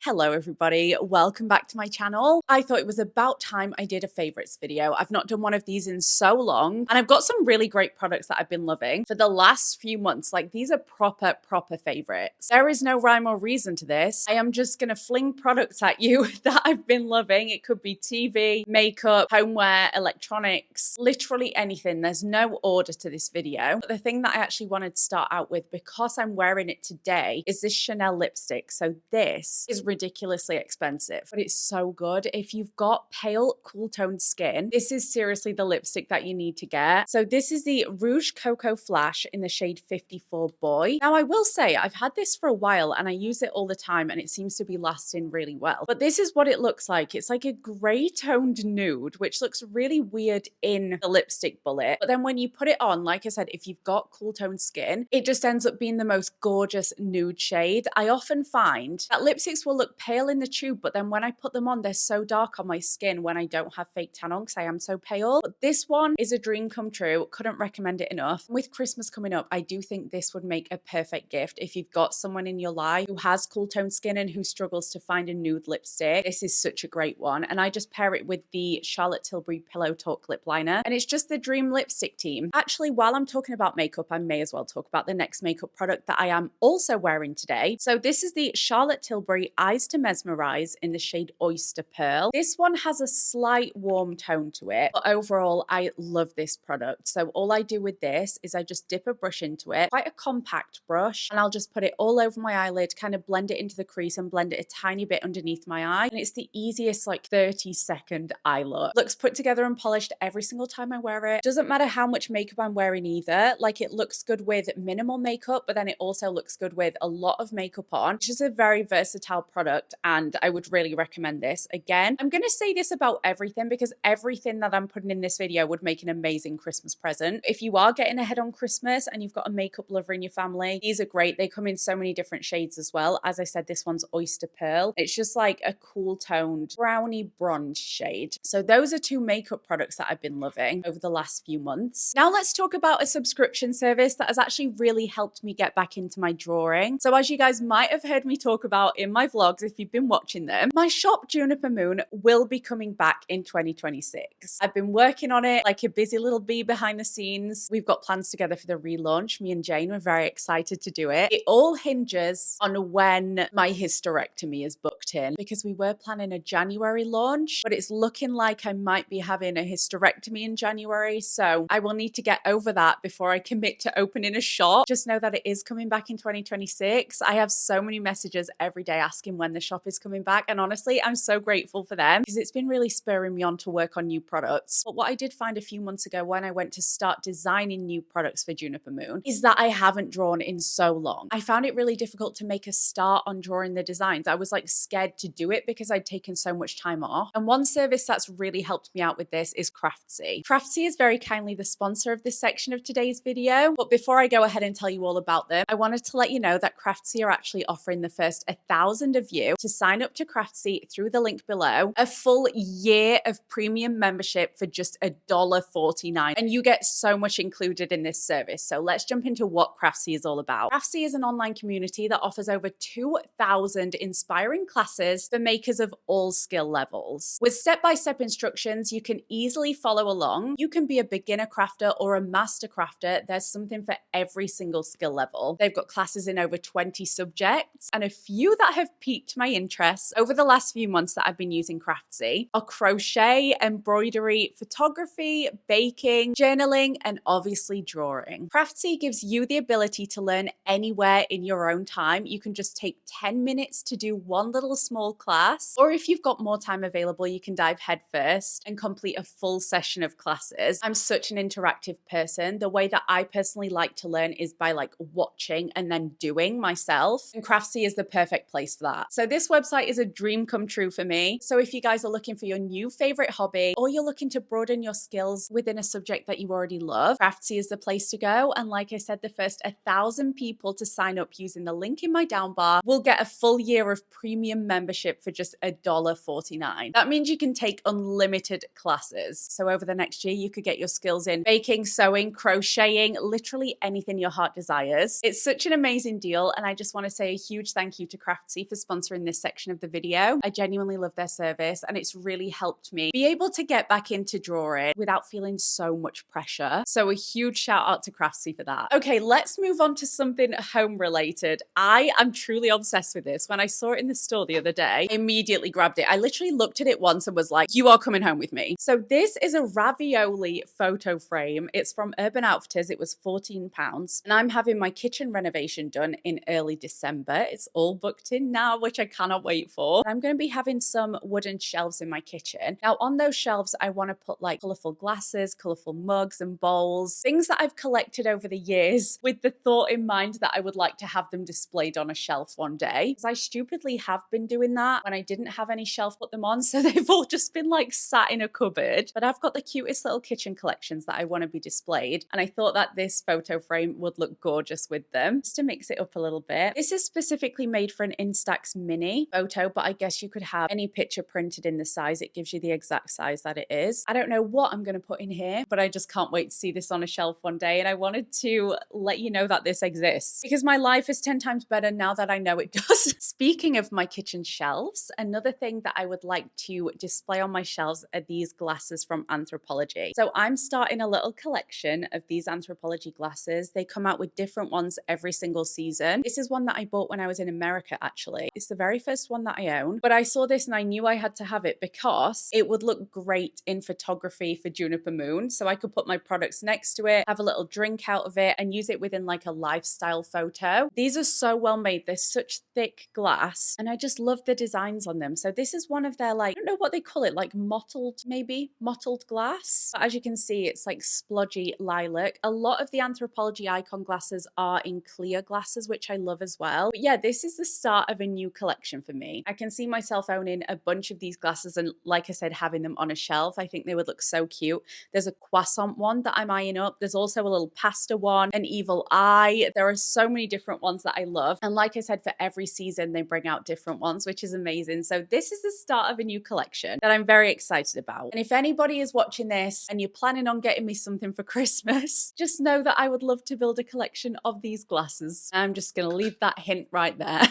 Hello everybody, welcome back to my channel. I thought it was about time I did a favorites video. I've not done one of these in so long, and I've got some really great products that I've been loving for the last few months. Like, these are proper favorites. There is no rhyme or reason to this. I am just gonna fling products at you that I've been loving. It could be TV, makeup, homeware, electronics, literally anything. There's no order to this video. But the thing that I actually wanted to start out with, because I'm wearing it today, is this Chanel lipstick. So this is ridiculously expensive, but it's so good. If you've got pale, cool toned skin, this is seriously the lipstick that you need to get. So this is the Rouge Coco Flash in the shade 54 Boy. Now, I will say I've had this for a while and I use it all the time and it seems to be lasting really well. But this is what it looks like. It's like a gray toned nude, which looks really weird in the lipstick bullet. But then when you put it on, like I said, if you've got cool toned skin, it just ends up being the most gorgeous nude shade. I often find that lipsticks will look pale in the tube, but then when I put them on, they're so dark on my skin when I don't have fake tan on because I am so pale. But this one is a dream come true. Couldn't recommend it enough. With Christmas coming up, I do think this would make a perfect gift if you've got someone in your life who has cool toned skin and who struggles to find a nude lipstick. This is such a great one. And I just pair it with the Charlotte Tilbury Pillow Talk lip liner, and it's just the dream lipstick team. Actually, while I'm talking about makeup, I may as well talk about the next makeup product that I am also wearing today. So this is the Charlotte Tilbury Eyes to Mesmerize in the shade Oyster Pearl. This one has a slight warm tone to it, but overall I love this product. So all I do with this is I just dip a brush into it, quite a compact brush, and I'll just put it all over my eyelid, kind of blend it into the crease and blend it a tiny bit underneath my eye. And it's the easiest like 30-second eye look. Looks put together and polished every single time I wear it. Doesn't matter how much makeup I'm wearing either. Like, it looks good with minimal makeup, but then it also looks good with a lot of makeup on. It's just a very versatile product and I would really recommend this. Again, I'm going to say this about everything because everything that I'm putting in this video would make an amazing Christmas present. If you are getting ahead on Christmas and you've got a makeup lover in your family, these are great. They come in so many different shades as well. As I said, this one's Oyster Pearl. It's just like a cool toned brownie bronze shade. So those are two makeup products that I've been loving over the last few months. Now let's talk about a subscription service that has actually really helped me get back into my drawing. So as you guys might have heard me talk about in my vlogs, if you've been watching them, my shop Juniper Moon will be coming back in 2026. I've been working on it like a busy little bee behind the scenes. We've got plans together for the relaunch. Me and Jane, we're very excited to do it. It all hinges on when my hysterectomy is booked in, because we were planning a January launch, but it's looking like I might be having a hysterectomy in January. So I will need to get over that before I commit to opening a shop. Just know that it is coming back in 2026. I have so many messages every day asking when the shop is coming back. And honestly, I'm so grateful for them because it's been really spurring me on to work on new products. But what I did find a few months ago when I went to start designing new products for Juniper Moon is that I haven't drawn in so long. I found it really difficult to make a start on drawing the designs. I was like scared to do it because I'd taken so much time off. And one service that's really helped me out with this is Craftsy. Craftsy is very kindly the sponsor of this section of today's video. But before I go ahead and tell you all about them, I wanted to let you know that Craftsy are actually offering the first 1,000 of you to sign up to Craftsy through the link below a full year of premium membership for just $1.49. And you get so much included in this service. So let's jump into what Craftsy is all about. Craftsy is an online community that offers over 2,000 inspiring classes for makers of all skill levels. With step-by-step instructions, you can easily follow along. You can be a beginner crafter or a master crafter. There's something for every single skill level. They've got classes in over 20 subjects, and a few that have piqued my interest over the last few months that I've been using Craftsy are crochet, embroidery, photography, baking, journaling, and obviously drawing. Craftsy gives you the ability to learn anywhere in your own time. You can just take 10 minutes to do one little small class, or if you've got more time available, you can dive headfirst and complete a full session of classes. I'm such an interactive person. The way that I personally like to learn is by like watching and then doing myself, and Craftsy is the perfect place for that. So this website is a dream come true for me. So if you guys are looking for your new favorite hobby, or you're looking to broaden your skills within a subject that you already love, Craftsy is the place to go. And like I said, the first 1,000 people to sign up using the link in my down bar will get a full year of premium membership for just $1.49. That means you can take unlimited classes. So over the next year, you could get your skills in baking, sewing, crocheting, literally anything your heart desires. It's such an amazing deal, and I just want to say a huge thank you to Craftsy for sponsoring this section of the video. I genuinely love their service, and it's really helped me be able to get back into drawing without feeling so much pressure. So a huge shout out to Craftsy for that. Okay, let's move on to something home related. I am truly obsessed with this. When I saw it in the store the other day, I immediately grabbed it. I literally looked at it once and was like, you are coming home with me. So this is a ravioli photo frame. It's from Urban Outfitters. It was £14, and I'm having my kitchen renovation done in early December. It's all booked in now, which I cannot wait for. I'm going to be having some wooden shelves in my kitchen. Now on those shelves, I want to put like colorful glasses, colorful mugs and bowls, things that I've collected over the years with the thought in mind that I would like to have them displayed on a shelf one day. Because I stupidly have been doing that when I didn't have any shelf to put them on. So they've all just been like sat in a cupboard. But I've got the cutest little kitchen collections that I want to be displayed. And I thought that this photo frame would look gorgeous with them, just to mix it up a little bit. This is specifically made for an Instax mini photo, but I guess you could have any picture printed in the size. It gives you the exact size that it is. I don't know what I'm going to put in here, but I just can't wait to see this on a shelf one day. And I wanted to let you know that this exists because my life is 10 times better now that I know it does. Speaking of my kitchen shelves, another thing that I would like to display on my shelves are these glasses from Anthropologie. So I'm starting a little collection of these Anthropologie glasses. They come out with different ones every single season. This is one that I bought when I was in America, actually. It's the very first one that I own, but I saw this and I knew I had to have it because it would look great in photography for Juniper Moon. So I could put my products next to it, have a little drink out of it, and use it within like a lifestyle photo. These are so well made. They're such thick glass, and I just love the designs on them. So this is one of their, like, I don't know what they call it, like mottled, maybe mottled glass. But as you can see, it's like splodgy lilac. A lot of the Anthropologie icon glasses are in clear glasses, which I love as well. But yeah, this is the start of a new collection for me. I can see myself owning a bunch of these glasses and, like I said, having them on a shelf. I think they would look so cute. There's a croissant one that I'm eyeing up. There's also a little pasta one, an evil eye. There are so many different ones that I love. And like I said, for every season, they bring out different ones, which is amazing. So this is the start of a new collection that I'm very excited about. And if anybody is watching this and you're planning on getting me something for Christmas, just know that I would love to build a collection of these glasses. I'm just going to leave that hint right there.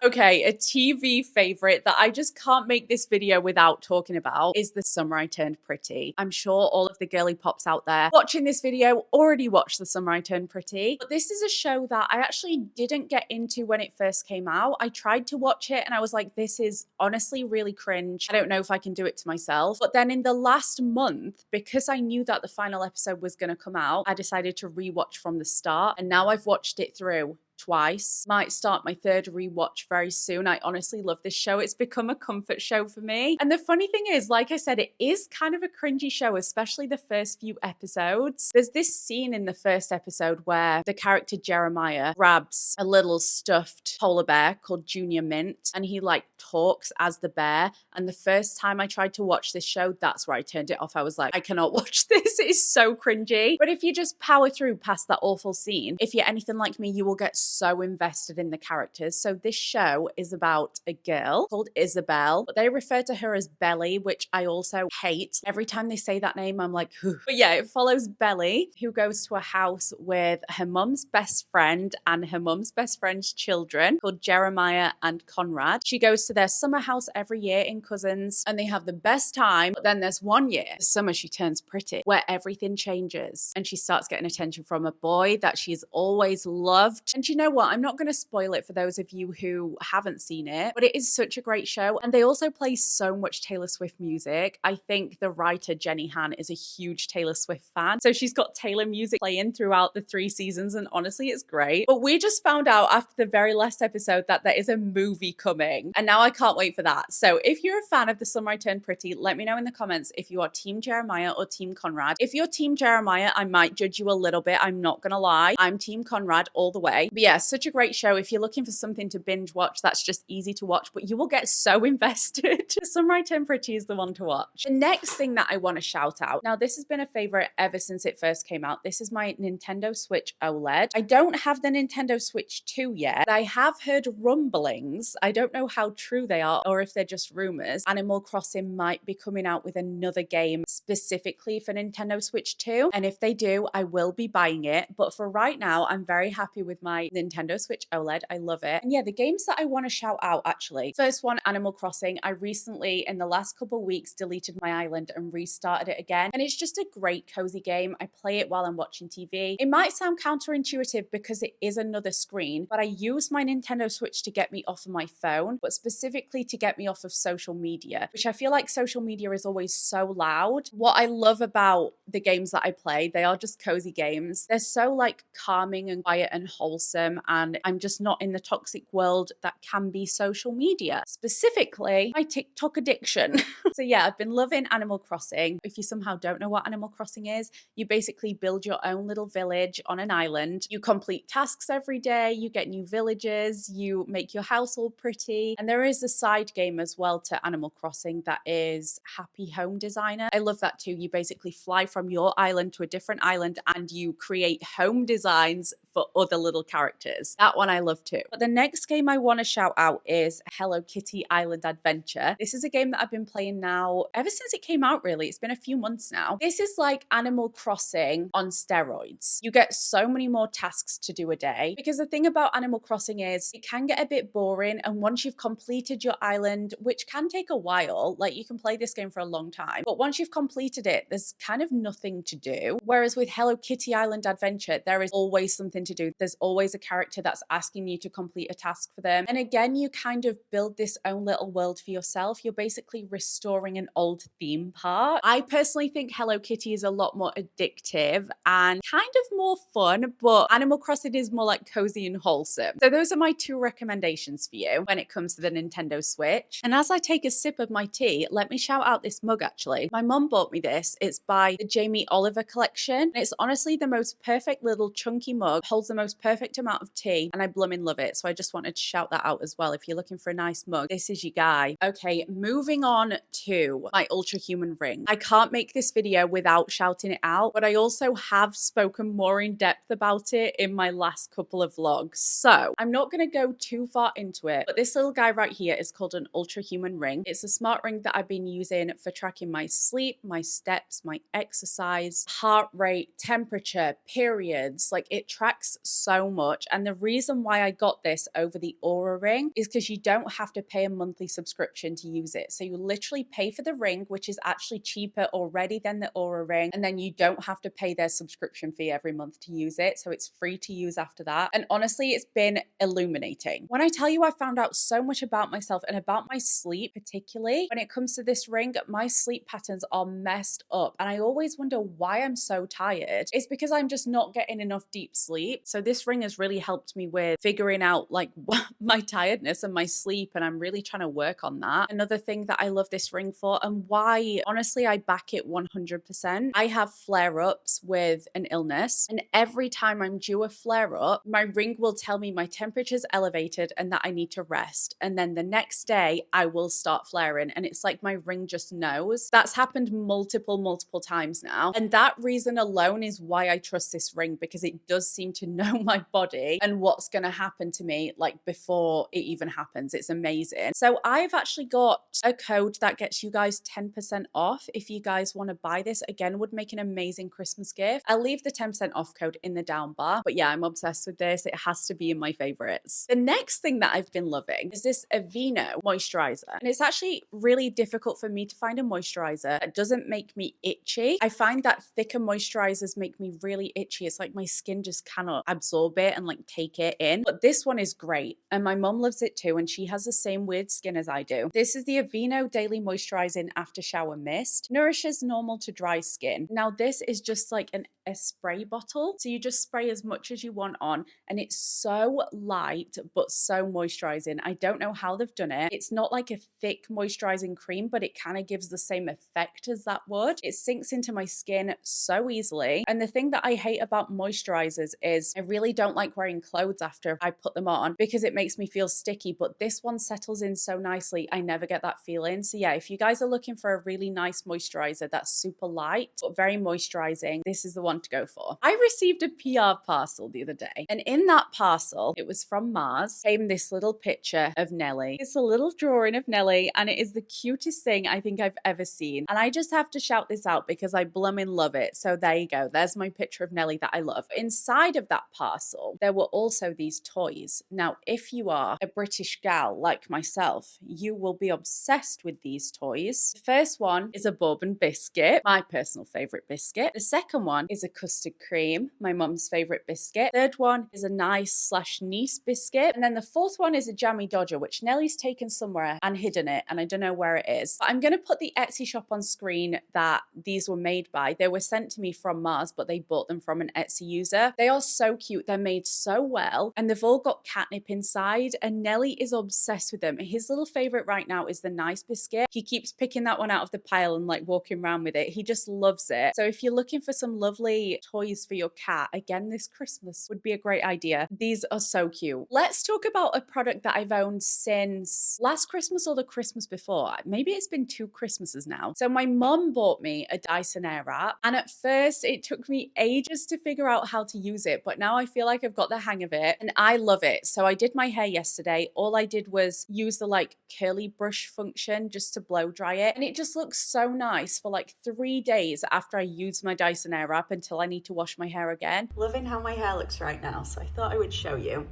Okay, a TV favorite that I just can't make this video without talking about is The Summer I Turned Pretty. I'm sure all of the girly pops out there watching this video already watched The Summer I Turned Pretty, but this is a show that I actually didn't get into when it first came out. I tried to watch it and I was like, this is honestly really cringe. I don't know if I can do it to myself. But then in the last month, because I knew that the final episode was going to come out, I decided to rewatch from the start, and now I've watched it through twice. Might start my third rewatch very soon. I honestly love this show. It's become a comfort show for me. And the funny thing is, like I said, it is kind of a cringy show, especially the first few episodes. There's this scene in the first episode where the character Jeremiah grabs a little stuffed polar bear called Junior Mint, and he like talks as the bear. And the first time I tried to watch this show, that's where I turned it off. I was like, I cannot watch this. It is so cringy. But if you just power through past that awful scene, if you're anything like me, you will get so invested in the characters. So this show is about a girl called Isabel, but they refer to her as Belly, which I also hate. Every time they say that name, I'm like, whew. But yeah, it follows Belly, who goes to a house with her mum's best friend and her mum's best friend's children called Jeremiah and Conrad. She goes to their summer house every year in Cousins, and they have the best time. But then there's one year, the summer she turns pretty, where everything changes and she starts getting attention from a boy that she's always loved. And you know what? I'm not going to spoil it for those of you who haven't seen it, but it is such a great show. And they also play so much Taylor Swift music. I think the writer Jenny Han is a huge Taylor Swift fan. So she's got Taylor music playing throughout the 3 seasons. And honestly, it's great. But we just found out after the very last episode that there is a movie coming. And now I can't wait for that. So if you're a fan of The Summer I Turned Pretty, let me know in the comments if you are Team Jeremiah or Team Conrad. If you're Team Jeremiah, I might judge you a little bit. I'm not going to lie. I'm Team Conrad all the way. But yeah, such a great show. If you're looking for something to binge watch, that's just easy to watch, but you will get so invested. Samurai Temperati is the one to watch. The next thing that I want to shout out, now this has been a favorite ever since it first came out. This is my Nintendo Switch OLED. I don't have the Nintendo Switch 2 yet. I have heard rumblings. I don't know how true they are or if they're just rumors. Animal Crossing might be coming out with another game specifically for Nintendo Switch 2. And if they do, I will be buying it. But for right now, I'm very happy with my Nintendo Switch OLED. I love it. And yeah, the games that I want to shout out actually. First one, Animal Crossing. I recently, in the last couple weeks, deleted my island and restarted it again. And it's just a great cozy game. I play it while I'm watching TV. It might sound counterintuitive because it is another screen, but I use my Nintendo Switch to get me off of my phone, but specifically to get me off of social media, which I feel like social media is always so loud. What I love about the games that I play, they are just cozy games. They're so like calming and quiet and wholesome, and I'm just not in the toxic world that can be social media, specifically my TikTok addiction. So yeah, I've been loving Animal Crossing. If you somehow don't know what Animal Crossing is, you basically build your own little village on an island. You complete tasks every day, you get new villages, you make your house all pretty. And there is a side game as well to Animal Crossing that is Happy Home Designer. I love that too. You basically fly from your island to a different island and you create home designs for other little characters. That one I love too. But the next game I want to shout out is Hello Kitty Island Adventure. This is a game that I've been playing now ever since it came out, really. It's been a few months now. This is like Animal Crossing on steroids. You get so many more tasks to do a day, because the thing about Animal Crossing is it can get a bit boring, and once you've completed your island, which can take a while, like you can play this game for a long time, but once you've completed it, there's kind of nothing to do. Whereas with Hello Kitty Island Adventure, there is always something to do. There's always a character that's asking you to complete a task for them. And again, you kind of build this own little world for yourself. You're basically restoring an old theme park. I personally think Hello Kitty is a lot more addictive and kind of more fun, but Animal Crossing is more like cozy and wholesome. So those are my two recommendations for you when it comes to the Nintendo Switch. And as I take a sip of my tea, let me shout out this mug actually. My mum bought me this. It's by the Jamie Oliver collection. And it's honestly the most perfect little chunky mug, holds the most perfect amount of tea, and I blooming love it. So I just wanted to shout that out as well. If you're looking for a nice mug, this is your guy. Okay, moving on to my Ultra Human ring. I can't make this video without shouting it out, but I also have spoken more in depth about it in my last couple of vlogs. So I'm not going to go too far into it, but this little guy right here is called an Ultra Human ring. It's a smart ring that I've been using for tracking my sleep, my steps, my exercise, heart rate, temperature, periods. Like, it tracks so much. And the reason why I got this over the Aura ring is because you don't have to pay a monthly subscription to use it. So you literally pay for the ring, which is actually cheaper already than the Aura ring, and then you don't have to pay their subscription fee every month to use it. So it's free to use after that. And honestly, it's been illuminating. When I tell you I found out so much about myself and about my sleep, particularly when it comes to this ring, my sleep patterns are messed up. And I always wonder why I'm so tired. It's because I'm just not getting enough deep sleep. So this ring has really helped me with figuring out like my tiredness and my sleep. And I'm really trying to work on that. Another thing that I love this ring for, and why honestly I back it 100%. I have flare-ups with an illness, and every time I'm due a flare-up, my ring will tell me my temperature's elevated and that I need to rest. And then the next day I will start flaring, and it's like my ring just knows. That's happened multiple times now. And that reason alone is why I trust this ring, because it does seem to know my body and what's going to happen to me like before it even happens. It's amazing. So I've actually got a code that gets you guys 10% off if you guys want to buy this. Again, would make an amazing Christmas gift. I'll leave the 10% off code in the down bar. But yeah, I'm obsessed with this. It has to be in my favorites. The next thing that I've been loving is this Aveeno moisturizer. And it's actually really difficult for me to find a moisturizer that doesn't make me itchy. I find that thicker moisturizers make me really itchy. It's like my skin just cannot absorb it and like take it in. But this one is great. And my mom loves it too. And she has the same weird skin as I do. This is the Aveeno Daily Moisturizing After Shower Mist. Nourishes normal to dry skin. Now this is just like a spray bottle. So you just spray as much as you want on, and it's so light but so moisturizing. I don't know how they've done it. It's not like a thick moisturizing cream, but it kind of gives the same effect as that would. It sinks into my skin so easily. And the thing that I hate about moisturizers is I really don't like like wearing clothes after I put them on because it makes me feel sticky, but this one settles in so nicely. I never get that feeling. So yeah, if you guys are looking for a really nice moisturizer that's super light but very moisturizing, this is the one to go for. I received a PR parcel the other day, and in that parcel, it was from Mars, came this little picture of Nelly. It's a little drawing of Nelly, and it is the cutest thing I think I've ever seen. And I just have to shout this out because I bloomin' love it. So there you go. There's my picture of Nelly that I love. Inside of that parcel, there were also these toys. Now, if you are a British gal like myself, you will be obsessed with these toys. The first one is a bourbon biscuit, my personal favorite biscuit. The second one is a custard cream, my mum's favorite biscuit. Third one is a nice/niece biscuit. And then the fourth one is a jammy dodger, which Nelly's taken somewhere and hidden it, and I don't know where it is. But I'm going to put the Etsy shop on screen that these were made by. They were sent to me from Mars, but they bought them from an Etsy user. They are so cute. They're made so well, and they've all got catnip inside, and Nelly is obsessed with them. His little favorite right now is the nice biscuit. He keeps picking that one out of the pile and like walking around with it. He just loves it. So if you're looking for some lovely toys for your cat, again, this Christmas would be a great idea. These are so cute. Let's talk about a product that I've owned since last Christmas or the Christmas before. Maybe it's been 2 Christmases now. So my mum bought me a Dyson Airwrap, and at first it took me ages to figure out how to use it, but now I feel like I've got the hang of it and I love it. So I did my hair yesterday. All I did was use the like curly brush function just to blow dry it, and it just looks so nice for like 3 days after I use my Dyson Airwrap until I need to wash my hair again. Loving how my hair looks right now, so I thought I would show you.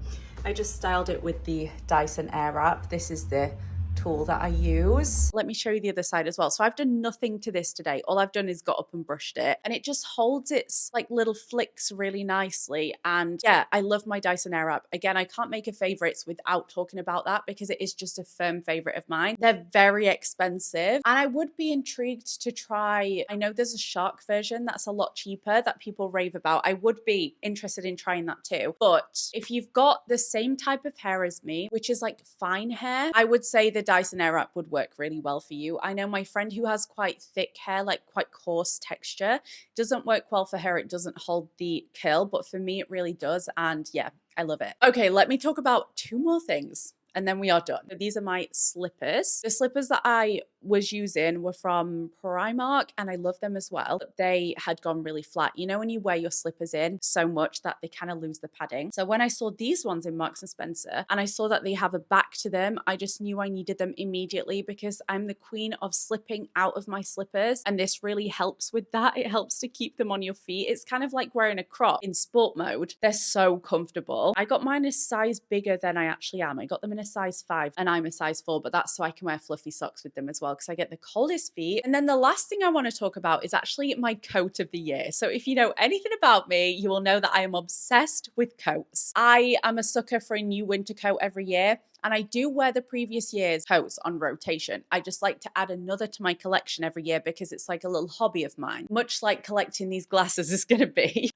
I just styled it with the Dyson Airwrap. This is the tool that I use. Let me show you the other side as well. So I've done nothing to this today. All I've done is got up and brushed it, and it just holds its like little flicks really nicely. And yeah, I love my Dyson Airwrap. Again, I can't make a favorites without talking about that because it is just a firm favorite of mine. They're very expensive, and I would be intrigued to try. I know there's a Shark version that's a lot cheaper that people rave about. I would be interested in trying that too. But if you've got the same type of hair as me, which is like fine hair, I would say the Dyson Airwrap would work really well for you. I know my friend who has quite thick hair, like quite coarse texture, doesn't work well for her. It doesn't hold the curl, but for me it really does. And yeah, I love it. Okay, let me talk about 2 more things and then we are done. So these are my slippers. The slippers that I was using were from Primark, and I love them as well. But they had gone really flat. You know when you wear your slippers in so much that they kind of lose the padding? So when I saw these ones in Marks and Spencer and I saw that they have a back to them, I just knew I needed them immediately because I'm the queen of slipping out of my slippers, and this really helps with that. It helps to keep them on your feet. It's kind of like wearing a crop in sport mode. They're so comfortable. I got mine a size bigger than I actually am. I got them in a size 5 and I'm a size 4, but that's so I can wear fluffy socks with them as well because I get the coldest feet. And then the last thing I want to talk about is actually my coat of the year. So if you know anything about me, you will know that I am obsessed with coats. I am a sucker for a new winter coat every year. And I do wear the previous year's coats on rotation. I just like to add another to my collection every year because it's like a little hobby of mine, much like collecting these glasses is going to be.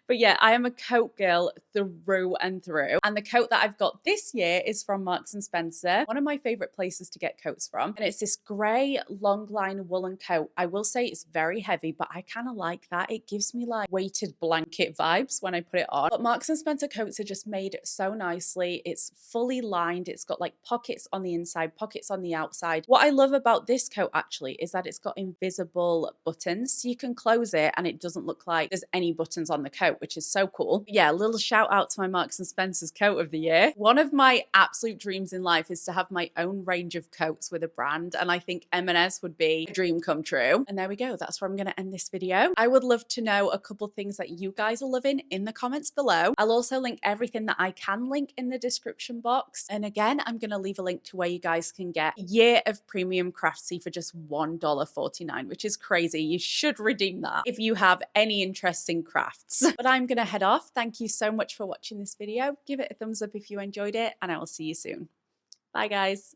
But yeah, I am a coat girl through and through. And the coat that I've got this year is from Marks and Spencer, one of my favorite places to get coats from. And it's this gray long line woolen coat. I will say it's very heavy, but I kind of like that. It gives me like weighted blanket vibes when I put it on. But Marks and Spencer coats are just made so nicely. It's fully lined. It's got like pockets on the inside, pockets on the outside. What I love about this coat actually is that it's got invisible buttons. So you can close it and it doesn't look like there's any buttons on the coat, which is so cool. But yeah, a little shout out to my Marks and Spencer's coat of the year. One of my absolute dreams in life is to have my own range of coats with a brand. And I think M&S would be a dream come true. And there we go. That's where I'm going to end this video. I would love to know a couple things that you guys are loving in the comments below. I'll also link everything that I can link in the description box. And again, I'm going to leave a link to where you guys can get a year of premium Craftsy for just $1.49, which is crazy. You should redeem that if you have any interest in crafts. But I'm going to head off. Thank you so much for watching this video. Give it a thumbs up if you enjoyed it, and I will see you soon. Bye, guys.